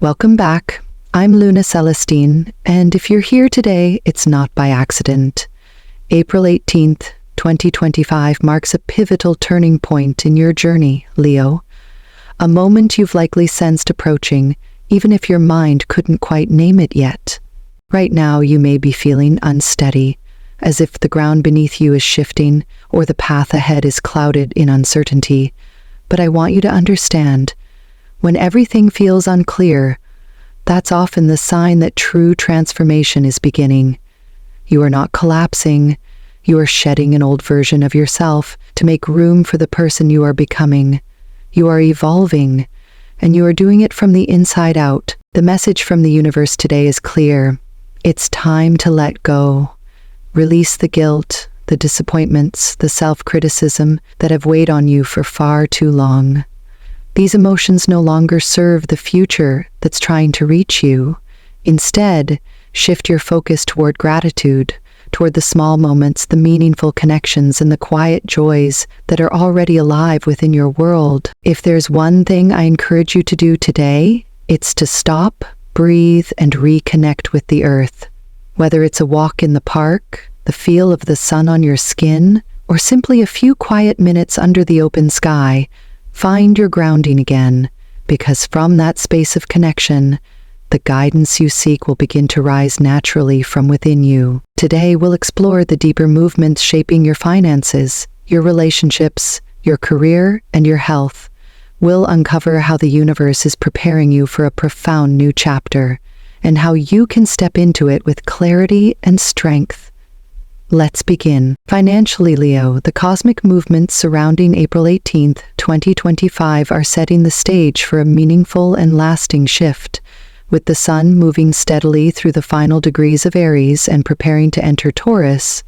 Welcome back. I'm Luna Celestine, and if you're here today, it's not by accident. April 18th, 2025 marks a pivotal turning point in your journey, Leo. A moment you've likely sensed approaching, even if your mind couldn't quite name it yet. Right now, you may be feeling unsteady, as if the ground beneath you is shifting or the path ahead is clouded in uncertainty. But I want you to understand, when everything feels unclear, that's often the sign that true transformation is beginning. You are not collapsing, you are shedding an old version of yourself to make room for the person you are becoming. You are evolving, and you are doing it from the inside out. The message from the universe today is clear. It's time to let go. Release the guilt, the disappointments, the self-criticism that have weighed on you for far too long. These emotions no longer serve the future that's trying to reach you. Instead, shift your focus toward gratitude, toward the small moments, the meaningful connections, and the quiet joys that are already alive within your world. If there's one thing I encourage you to do today, it's to stop, breathe, and reconnect with the earth. Whether it's a walk in the park, the feel of the sun on your skin, or simply a few quiet minutes under the open sky, find your grounding again, because from that space of connection, the guidance you seek will begin to rise naturally from within you. Today, we'll explore the deeper movements shaping your finances, your relationships, your career, and your health. We'll uncover how the universe is preparing you for a profound new chapter, and how you can step into it with clarity and strength. Let's begin. Financially, Leo, the cosmic movements surrounding April 18th, 2025 are setting the stage for a meaningful and lasting shift. With the sun moving steadily through the final degrees of Aries and preparing to enter Taurus,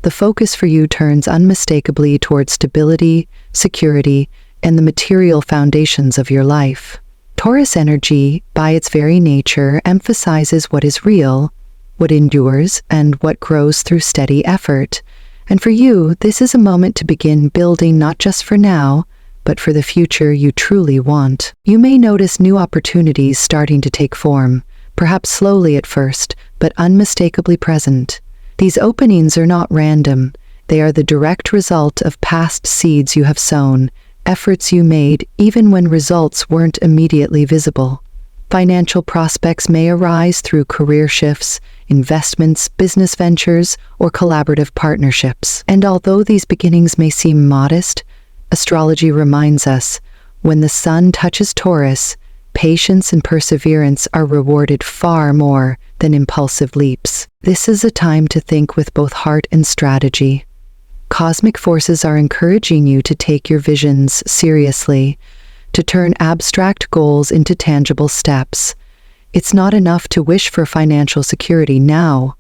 the focus for you turns unmistakably toward stability, security, and the material foundations of your life. Taurus energy, by its very nature, emphasizes what is real, what endures, and what grows through steady effort. And for you, this is a moment to begin building not just for now, but for the future you truly want. You may notice new opportunities starting to take form, perhaps slowly at first, but unmistakably present. These openings are not random. They are the direct result of past seeds you have sown, efforts you made even when results weren't immediately visible. Financial prospects may arise through career shifts, investments, business ventures, or collaborative partnerships. And although these beginnings may seem modest, astrology reminds us, when the sun touches Taurus, patience and perseverance are rewarded far more than impulsive leaps. This is a time to think with both heart and strategy. Cosmic forces are encouraging you to take your visions seriously, to turn abstract goals into tangible steps. It's not enough to wish for financial security now.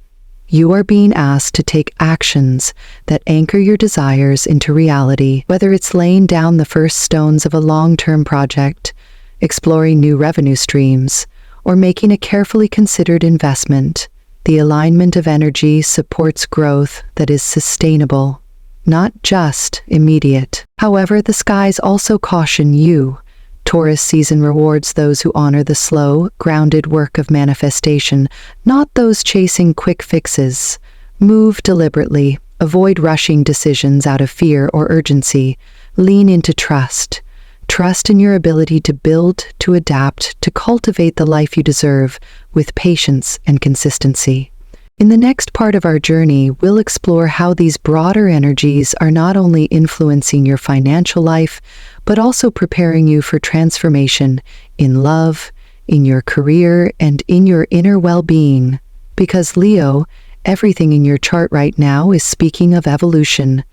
You are being asked to take actions that anchor your desires into reality, whether it's laying down the first stones of a long-term project, exploring new revenue streams, or making a carefully considered investment. The alignment of energy supports growth that is sustainable, not just immediate. However, the skies also caution you. Taurus season rewards those who honor the slow, grounded work of manifestation, not those chasing quick fixes. Move deliberately, avoid rushing decisions out of fear or urgency. Lean into trust. Trust in your ability to build, to adapt, to cultivate the life you deserve with patience and consistency. In the next part of our journey, we'll explore how these broader energies are not only influencing your financial life, but also preparing you for transformation in love, in your career, and in your inner well-being. Because Leo, everything in your chart right now is speaking of evolution.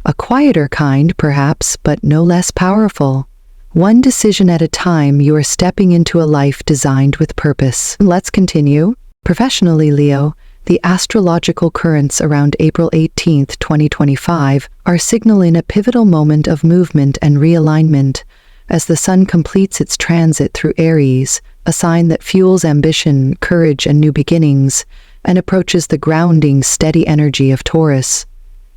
A quieter kind, perhaps, but no less powerful. One decision at a time, you are stepping into a life designed with purpose. Let's continue. Professionally, Leo, the astrological currents around April 18th, 2025 are signaling a pivotal moment of movement and realignment as the sun completes its transit through Aries, a sign that fuels ambition, courage, and new beginnings, and approaches the grounding, steady energy of Taurus.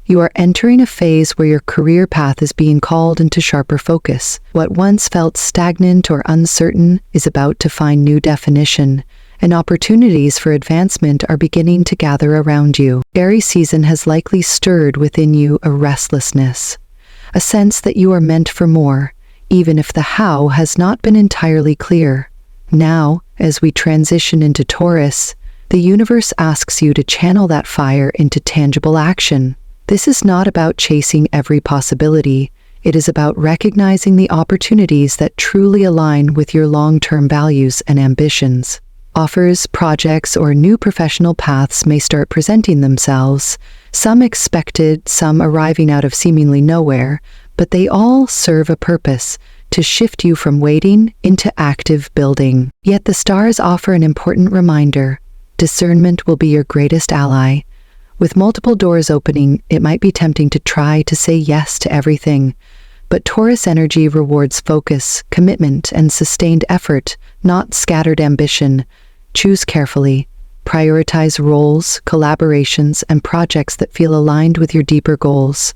You are entering a phase where your career path is being called into sharper focus. What once felt stagnant or uncertain is about to find new definition, and opportunities for advancement are beginning to gather around you. Aries season has likely stirred within you a restlessness, a sense that you are meant for more, even if the how has not been entirely clear. Now, as we transition into Taurus, the universe asks you to channel that fire into tangible action. This is not about chasing every possibility. It is about recognizing the opportunities that truly align with your long-term values and ambitions. Offers, projects, or new professional paths may start presenting themselves, some expected, some arriving out of seemingly nowhere, but they all serve a purpose: to shift you from waiting into active building. Yet the stars offer an important reminder: discernment will be your greatest ally. With multiple doors opening, it might be tempting to try to say yes to everything. But Taurus energy rewards focus, commitment, and sustained effort, not scattered ambition. Choose carefully. Prioritize roles, collaborations, and projects that feel aligned with your deeper goals.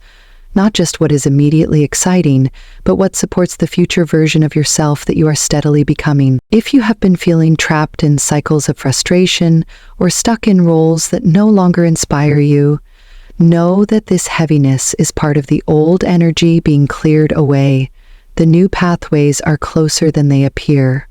Not just what is immediately exciting, but what supports the future version of yourself that you are steadily becoming. If you have been feeling trapped in cycles of frustration or stuck in roles that no longer inspire you, know that this heaviness is part of the old energy being cleared away. The new pathways are closer than they appear.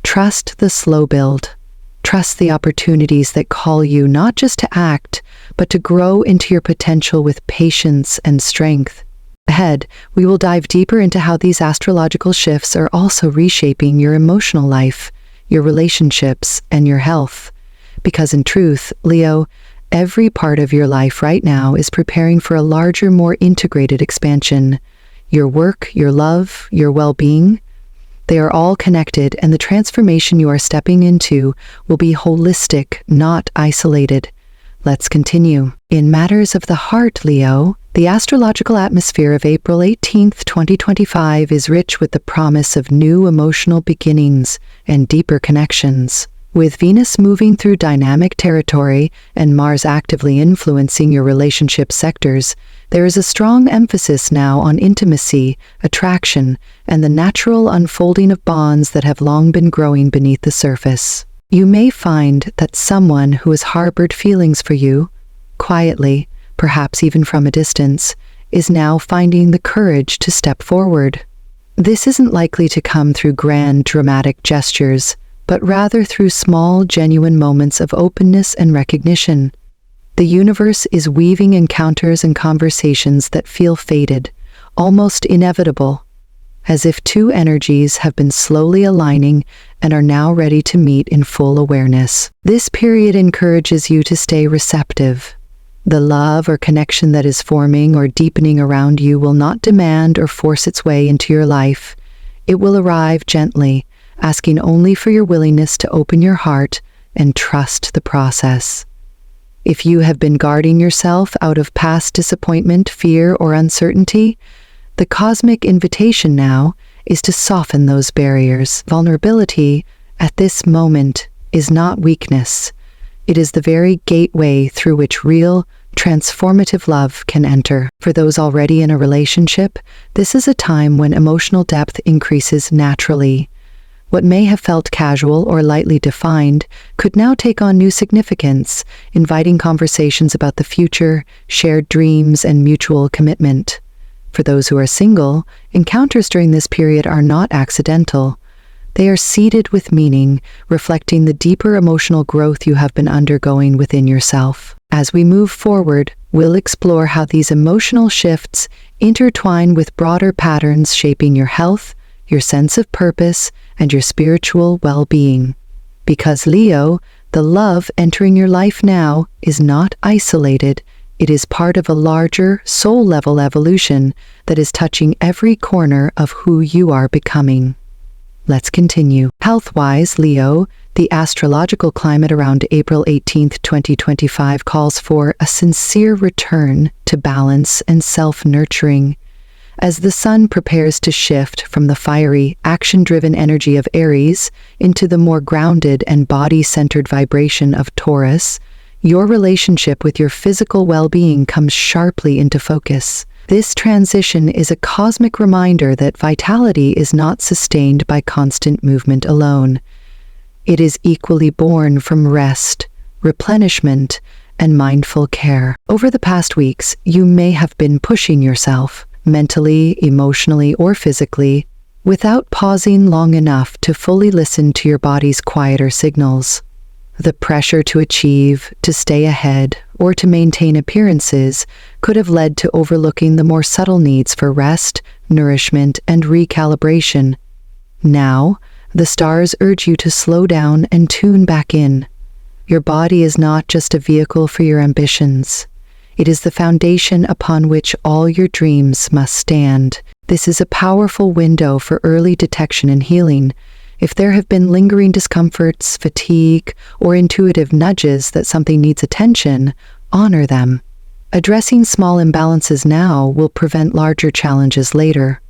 Trust the slow build. Trust the opportunities that call you not just to act, but to grow into your potential with patience and strength. Ahead, we will dive deeper into how these astrological shifts are also reshaping your emotional life, your relationships, and your health. Because in truth, Leo, every part of your life right now is preparing for a larger, more integrated expansion. Your work, your love, your well-being, they are all connected, and the transformation you are stepping into will be holistic, not isolated. Let's continue. In matters of the heart, Leo, the astrological atmosphere of April 18th, 2025 is rich with the promise of new emotional beginnings and deeper connections. With Venus moving through dynamic territory and Mars actively influencing your relationship sectors, there is a strong emphasis now on intimacy, attraction, and the natural unfolding of bonds that have long been growing beneath the surface. You may find that someone who has harbored feelings for you, quietly, perhaps even from a distance, is now finding the courage to step forward. This isn't likely to come through grand, dramatic gestures, but rather through small, genuine moments of openness and recognition. The universe is weaving encounters and conversations that feel fated, almost inevitable, as if two energies have been slowly aligning and are now ready to meet in full awareness. This period encourages you to stay receptive. The love or connection that is forming or deepening around you will not demand or force its way into your life. It will arrive gently, asking only for your willingness to open your heart and trust the process. If you have been guarding yourself out of past disappointment, fear, or uncertainty, the cosmic invitation now is to soften those barriers. Vulnerability, at this moment, is not weakness. It is the very gateway through which real, transformative love can enter. For those already in a relationship, this is a time when emotional depth increases naturally. What may have felt casual or lightly defined could now take on new significance, inviting conversations about the future, shared dreams, and mutual commitment. For those who are single, encounters during this period are not accidental. They are seeded with meaning, reflecting the deeper emotional growth you have been undergoing within yourself. As we move forward, we'll explore how these emotional shifts intertwine with broader patterns shaping your health, your sense of purpose, and your spiritual well-being. Because Leo, the love entering your life now is not isolated. It is part of a larger, soul-level evolution that is touching every corner of who you are becoming. Let's continue. Health-wise, Leo, the astrological climate around April 18th, 2025 calls for a sincere return to balance and self-nurturing. As the sun prepares to shift from the fiery, action-driven energy of Aries into the more grounded and body-centered vibration of Taurus, Your relationship with your physical well-being comes sharply into focus. This transition is a cosmic reminder that vitality is not sustained by constant movement alone. It is equally born from rest, replenishment, and mindful care. Over the past weeks, you may have been pushing yourself, mentally, emotionally, or physically, without pausing long enough to fully listen to your body's quieter signals. The pressure to achieve, to stay ahead, or to maintain appearances could have led to overlooking the more subtle needs for rest, nourishment, and recalibration. Now, the stars urge you to slow down and tune back in. Your body is not just a vehicle for your ambitions. It is the foundation upon which all your dreams must stand. This is a powerful window for early detection and healing. If there have been lingering discomforts, fatigue, or intuitive nudges that something needs attention, honor them. Addressing small imbalances now will prevent larger challenges later.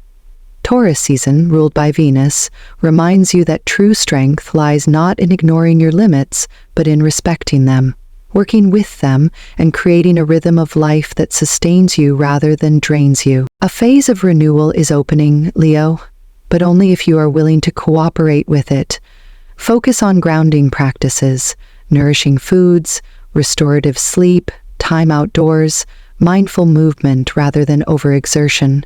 Taurus season, ruled by Venus, reminds you that true strength lies not in ignoring your limits, but in respecting them, working with them, and creating a rhythm of life that sustains you rather than drains you. A phase of renewal is opening, Leo, but only if you are willing to cooperate with it. Focus on grounding practices, nourishing foods, restorative sleep, time outdoors, mindful movement rather than overexertion.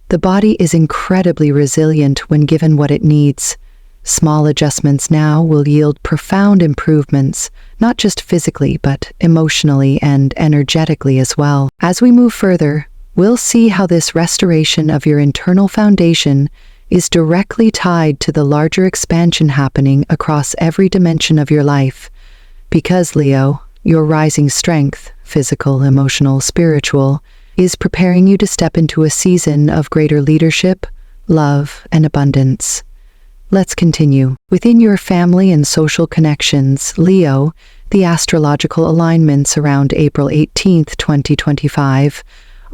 The body is incredibly resilient when given what it needs. Small adjustments now will yield profound improvements, not just physically, but emotionally and energetically as well. As we move further, we'll see how this restoration of your internal foundation is directly tied to the larger expansion happening across every dimension of your life. Because, Leo, your rising strength, physical, emotional, spiritual, is preparing you to step into a season of greater leadership, love, and abundance. Let's continue. Within your family and social connections, Leo, the astrological alignments around April 18th, 2025,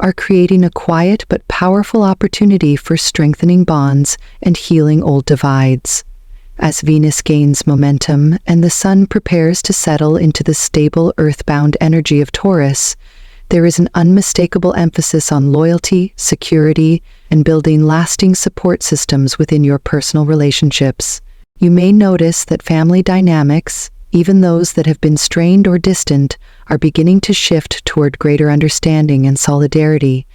are creating a quiet but powerful opportunity for strengthening bonds and healing old divides. As Venus gains momentum and the Sun prepares to settle into the stable earthbound energy of Taurus, there is an unmistakable emphasis on loyalty, security, and building lasting support systems within your personal relationships. You may notice that family dynamics, even those that have been strained or distant, are beginning to shift toward greater understanding and solidarity.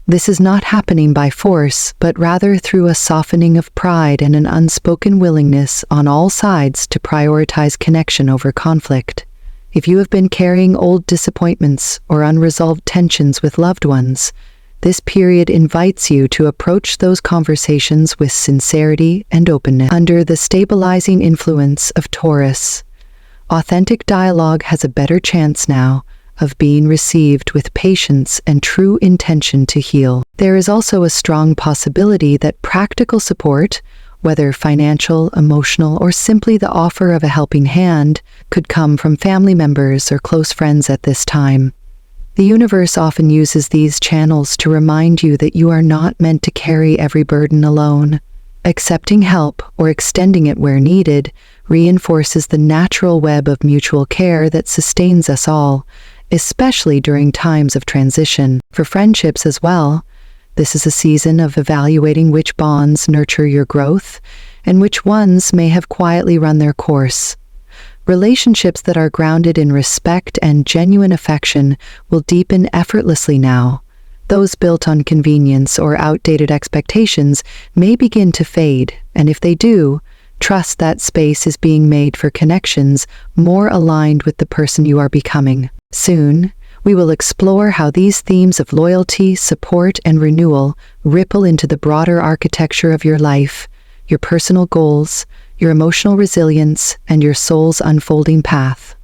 This is not happening by force, but rather through a softening of pride and an unspoken willingness on all sides to prioritize connection over conflict. If you have been carrying old disappointments or unresolved tensions with loved ones, this period invites you to approach those conversations with sincerity and openness. Under the stabilizing influence of Taurus, authentic dialogue has a better chance now of being received with patience and true intention to heal. There is also a strong possibility that practical support, whether financial, emotional, or simply the offer of a helping hand, could come from family members or close friends at this time. The universe often uses these channels to remind you that you are not meant to carry every burden alone. Accepting help or extending it where needed reinforces the natural web of mutual care that sustains us all, especially during times of transition. For friendships as well, this is a season of evaluating which bonds nurture your growth and which ones may have quietly run their course. Relationships that are grounded in respect and genuine affection will deepen effortlessly now. Those built on convenience or outdated expectations may begin to fade, and if they do, trust that space is being made for connections more aligned with the person you are becoming. Soon, we will explore how these themes of loyalty, support, and renewal ripple into the broader architecture of your life, your personal goals, your emotional resilience, and your soul's unfolding path.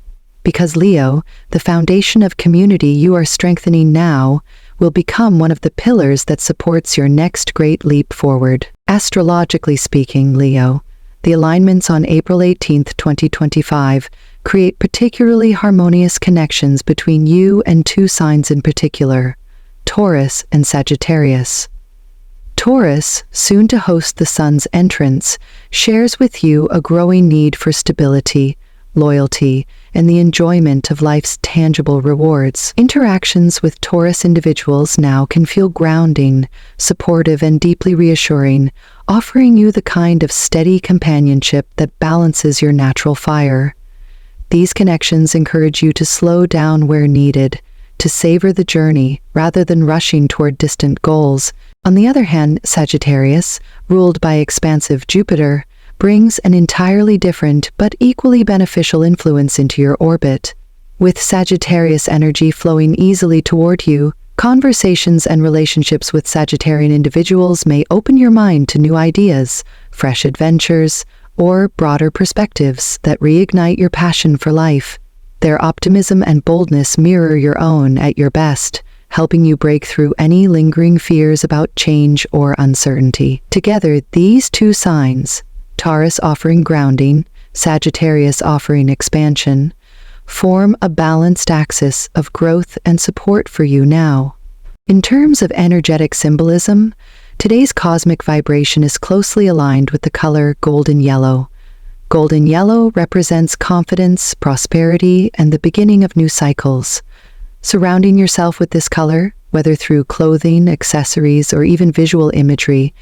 Because Leo, the foundation of community you are strengthening now, will become one of the pillars that supports your next great leap forward. Astrologically speaking, Leo, the alignments on April 18th, 2025, create particularly harmonious connections between you and two signs in particular, Taurus and Sagittarius. Taurus, soon to host the Sun's entrance, shares with you a growing need for stability, loyalty, and the enjoyment of life's tangible rewards. Interactions with Taurus individuals now can feel grounding, supportive, and deeply reassuring, offering you the kind of steady companionship that balances your natural fire. These connections encourage you to slow down where needed, to savor the journey rather than rushing toward distant goals. On the other hand, Sagittarius, ruled by expansive Jupiter, brings an entirely different but equally beneficial influence into your orbit. With Sagittarius energy flowing easily toward you, conversations and relationships with Sagittarian individuals may open your mind to new ideas, fresh adventures, or broader perspectives that reignite your passion for life. Their optimism and boldness mirror your own at your best, helping you break through any lingering fears about change or uncertainty. Together, these two signs, Taurus offering grounding, Sagittarius offering expansion, form a balanced axis of growth and support for you now. In terms of energetic symbolism, today's cosmic vibration is closely aligned with the color golden yellow. Golden yellow represents confidence, prosperity, and the beginning of new cycles. Surrounding yourself with this color, whether through clothing, accessories, or even visual imagery,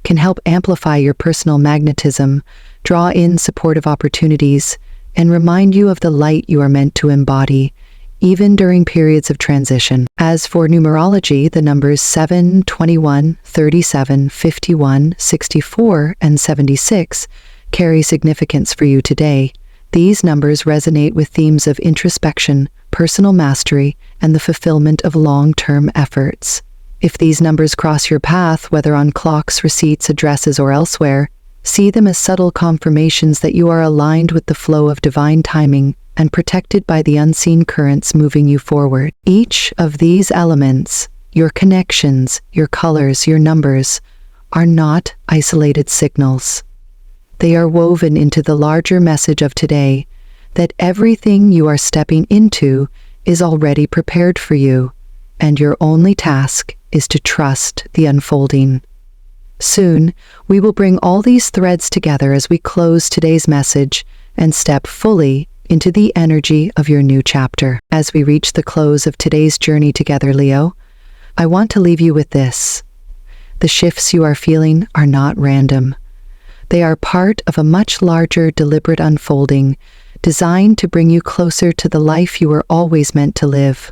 can help amplify your personal magnetism, draw in supportive opportunities, and remind you of the light you are meant to embody, even during periods of transition. As for numerology, the numbers 7, 21, 37, 51, 64, and 76 carry significance for you today. These numbers resonate with themes of introspection, personal mastery, and the fulfillment of long-term efforts. If these numbers cross your path, whether on clocks, receipts, addresses, or elsewhere, see them as subtle confirmations that you are aligned with the flow of divine timing and protected by the unseen currents moving you forward. Each of these elements, your connections, your colors, your numbers, are not isolated signals. They are woven into the larger message of today, that everything you are stepping into is already prepared for you, and your only task is to trust the unfolding. Soon, we will bring all these threads together as we close today's message and step fully into the energy of your new chapter. As we reach the close of today's journey together, Leo, I want to leave you with this. The shifts you are feeling are not random. They are part of a much larger, deliberate unfolding designed to bring you closer to the life you were always meant to live.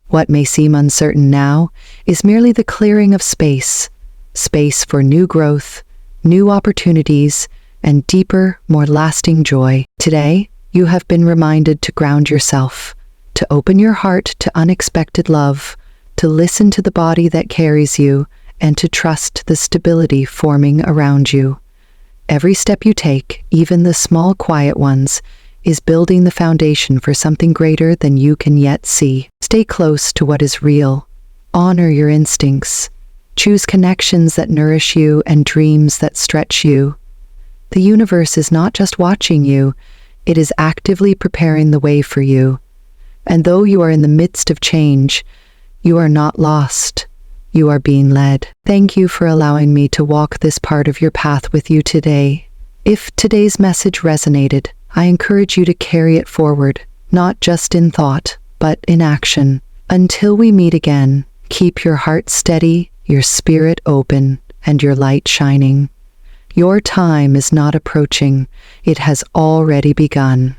What may seem uncertain now is merely the clearing of space for new growth, new opportunities, and deeper, more lasting joy. Today, you have been reminded to ground yourself, to open your heart to unexpected love, to listen to the body that carries you, and to trust the stability forming around you. Every step you take, even the small, quiet ones, is building the foundation for something greater than you can yet see. Stay close to what is real. Honor your instincts. Choose connections that nourish you and dreams that stretch you. The universe is not just watching you, it is actively preparing the way for you. And though you are in the midst of change, you are not lost. You are being led. Thank you for allowing me to walk this part of your path with you today. If today's message resonated, I encourage you to carry it forward, not just in thought, but in action. Until we meet again, keep your heart steady, your spirit open, and your light shining. Your time is not approaching, it has already begun.